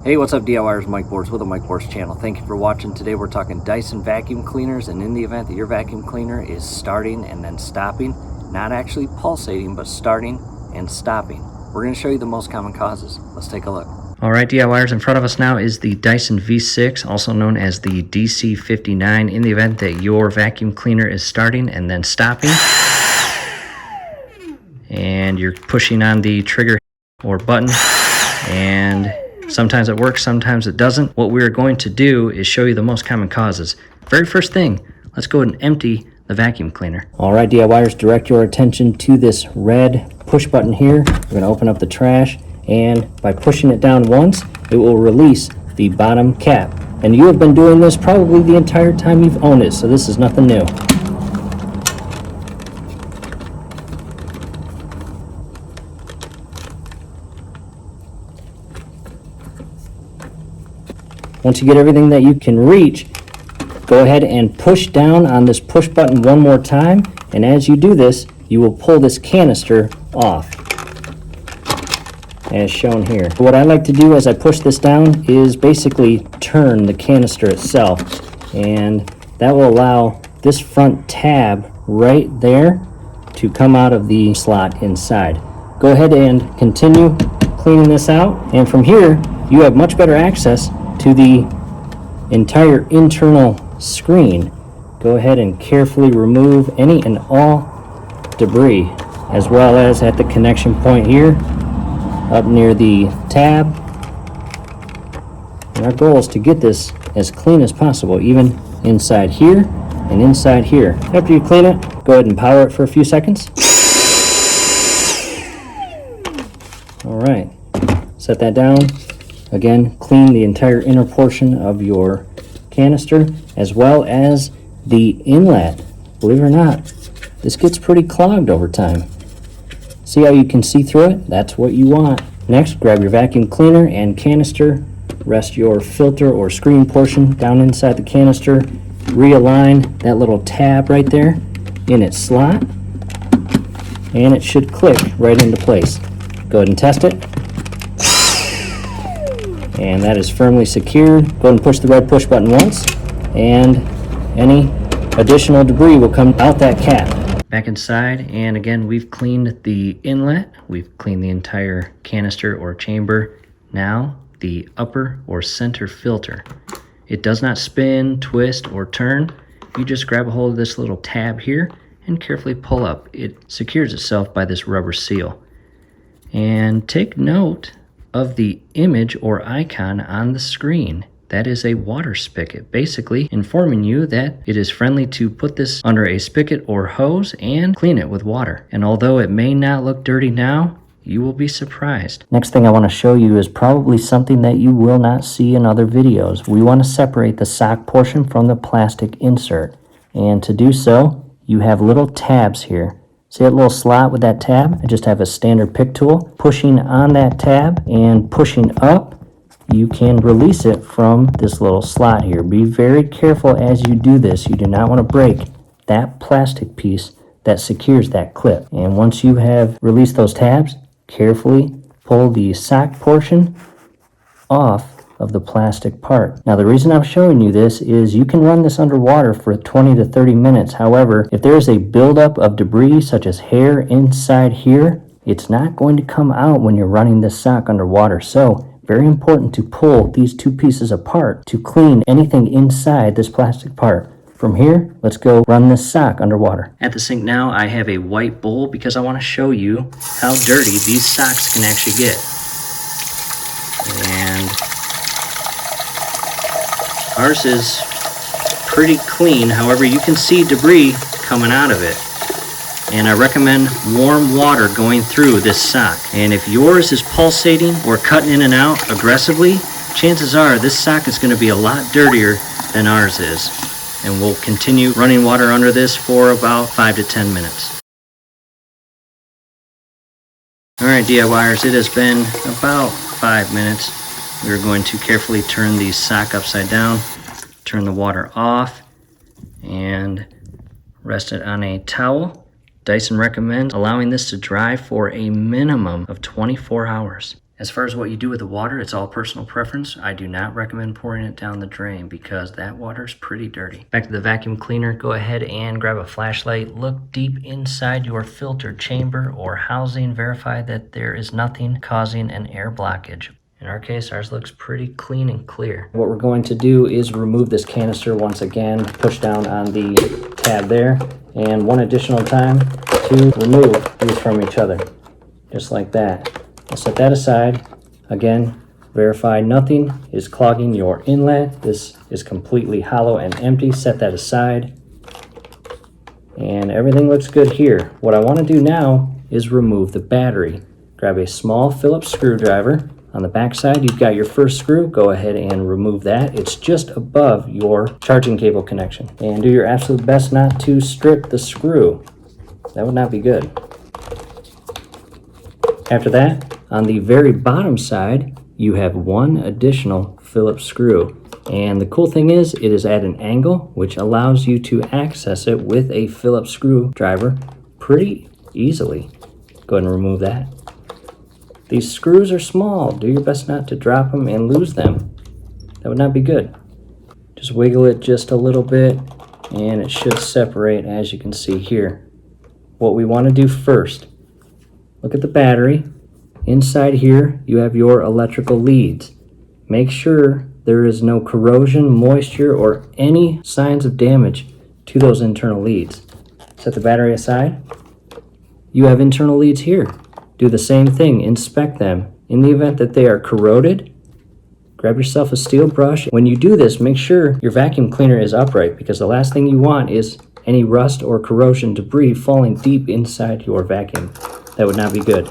Hey, what's up DIYers? Mike Boards with the Mike Boards channel. Thank you for watching. Today we're talking Dyson vacuum cleaners, and in the event that your vacuum cleaner is starting and then stopping, not actually pulsating, but starting and stopping, we're going to show you the most common causes. Let's take a look. Alright DIYers, in front of us now is the Dyson V6, also known as the DC59. In the event that your vacuum cleaner is starting and then stopping, and you're pushing on the trigger or button, and sometimes it works, sometimes it doesn't. What we're going to do is show you the most common causes. Very first thing, let's go ahead and empty the vacuum cleaner. Alright DIYers, direct your attention to this red push button here. We're going to open up the trash, and by pushing it down once, it will release the bottom cap. And you have been doing this probably the entire time you've owned it, so this is nothing new. Once you get everything that you can reach, go ahead and push down on this push button one more time, and as you do this, you will pull this canister off, as shown here. What I like to do as I push this down is basically turn the canister itself, and that will allow this front tab right there to come out of the slot inside. Go ahead and continue cleaning this out, and from here you have much better access to the entire internal screen. Go ahead and carefully remove any and all debris, as well as at the connection point here up near the tab. And our goal is to get this as clean as possible, even inside here and inside here. After you clean it, go ahead and power it for a few seconds. Alright, set that down. Again, clean the entire inner portion of your canister, as well as the inlet. Believe it or not, this gets pretty clogged over time. See how you can see through it? That's what you want. Next, grab your vacuum cleaner and canister, rest your filter or screen portion down inside the canister, realign that little tab right there in its slot, and it should click right into place. Go ahead and test it. And that is firmly secured. Go ahead and push the red push button once, and any additional debris will come out that cap. Back inside, and again, we've cleaned the inlet, we've cleaned the entire canister or chamber. Now the upper or center filter. It does not spin, twist, or turn. You just grab a hold of this little tab here and carefully pull up. It secures itself by this rubber seal. And take note of the image or icon on the screen. That is a water spigot, basically informing you that it is friendly to put this under a spigot or hose and clean it with water. And although it may not look dirty now, you will be surprised. Next thing I want to show you is probably something that you will not see in other videos. We want to separate the sock portion from the plastic insert. And to do so, you have little tabs here. See that little slot with that tab? I just have a standard pick tool. Pushing on that tab and pushing up, you can release it from this little slot here. Be very careful as you do this. You do not want to break that plastic piece that secures that clip. And once you have released those tabs, carefully pull the sock portion off of the plastic part. Now the reason I'm showing you this is you can run this underwater for 20 to 30 minutes. However, if there is a buildup of debris such as hair inside here, it's not going to come out when you're running this sock underwater. So very important to pull these two pieces apart to clean anything inside this plastic part. From here, let's go run this sock underwater. At the sink now, I have a white bowl because I want to show you how dirty these socks can actually get. And ours is pretty clean. However, you can see debris coming out of it. And I recommend warm water going through this sock. And if yours is pulsating or cutting in and out aggressively, chances are this sock is going to be a lot dirtier than ours is. And we'll continue running water under this for about 5 to 10 minutes. Alright DIYers, it has been about 5 minutes. We're going to carefully turn the sock upside down, turn the water off, and rest it on a towel. Dyson recommends allowing this to dry for a minimum of 24 hours. As far as what you do with the water, it's all personal preference. I do not recommend pouring it down the drain because that water is pretty dirty. Back to the vacuum cleaner, go ahead and grab a flashlight. Look deep inside your filter chamber or housing. Verify that there is nothing causing an air blockage. In our case, ours looks pretty clean and clear. What we're going to do is remove this canister once again. Push down on the tab there, and one additional time to remove these from each other, just like that. I'll set that aside. Again, verify nothing is clogging your inlet. This is completely hollow and empty. Set that aside. And everything looks good here. What I want to do now is remove the battery. Grab a small Phillips screwdriver. On the back side, you've got your first screw. Go ahead and remove that. It's just above your charging cable connection. And do your absolute best not to strip the screw. That would not be good. After that, on the very bottom side, you have one additional Phillips screw. And the cool thing is, it is at an angle, which allows you to access it with a Phillips screwdriver pretty easily. Go ahead and remove that. These screws are small. Do your best not to drop them and lose them. That would not be good. Just wiggle it just a little bit, and it should separate, as you can see here. What we want to do first, look at the battery. Inside here, you have your electrical leads. Make sure there is no corrosion, moisture, or any signs of damage to those internal leads. Set the battery aside. You have internal leads here. Do the same thing, inspect them. In the event that they are corroded, grab yourself a steel brush. When you do this, make sure your vacuum cleaner is upright, because the last thing you want is any rust or corrosion debris falling deep inside your vacuum. That would not be good.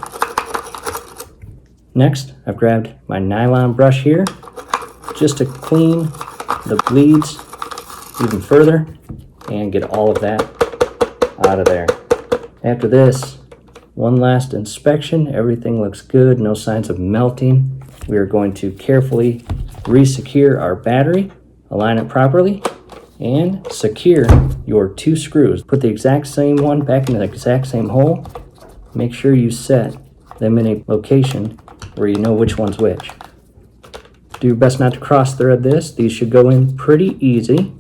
Next, I've grabbed my nylon brush here just to clean the bleeds even further and get all of that out of there. After this, one last inspection. Everything looks good, no signs of melting. We are going to carefully re-secure our battery, align it properly, and secure your two screws. Put the exact same one back in the exact same hole. Make sure you set them in a location where you know which one's which. Do your best not to cross thread this. These should go in pretty easy.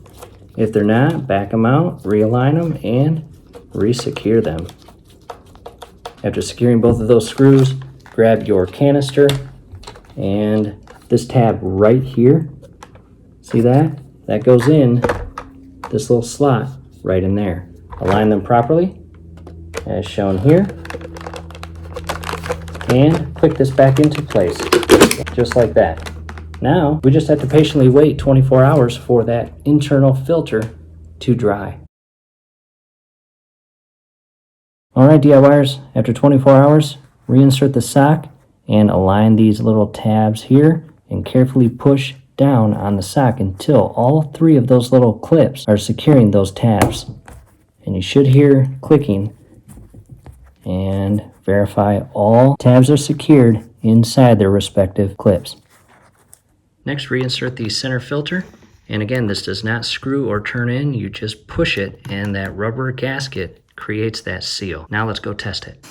If they're not, back them out, realign them, and re-secure them. After securing both of those screws, grab your canister and this tab right here. See that? That goes in this little slot right in there. Align them properly as shown here, and click this back into place just like that. Now we just have to patiently wait 24 hours for that internal filter to dry. Alright DIYers, after 24 hours, reinsert the sock and align these little tabs here and carefully push down on the sock until all three of those little clips are securing those tabs. And you should hear clicking, and verify all tabs are secured inside their respective clips. Next, reinsert the center filter. And again, this does not screw or turn in, you just push it and that rubber gasket creates that seal. Now let's go test it.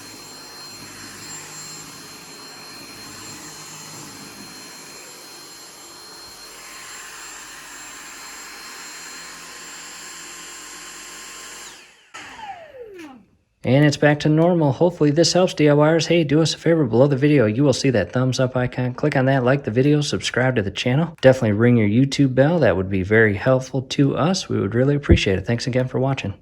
And it's back to normal. Hopefully this helps, DIYers. Hey, do us a favor, below the video you will see that thumbs up icon. Click on that, like the video, subscribe to the channel. Definitely ring your YouTube bell. That would be very helpful to us. We would really appreciate it. Thanks again for watching.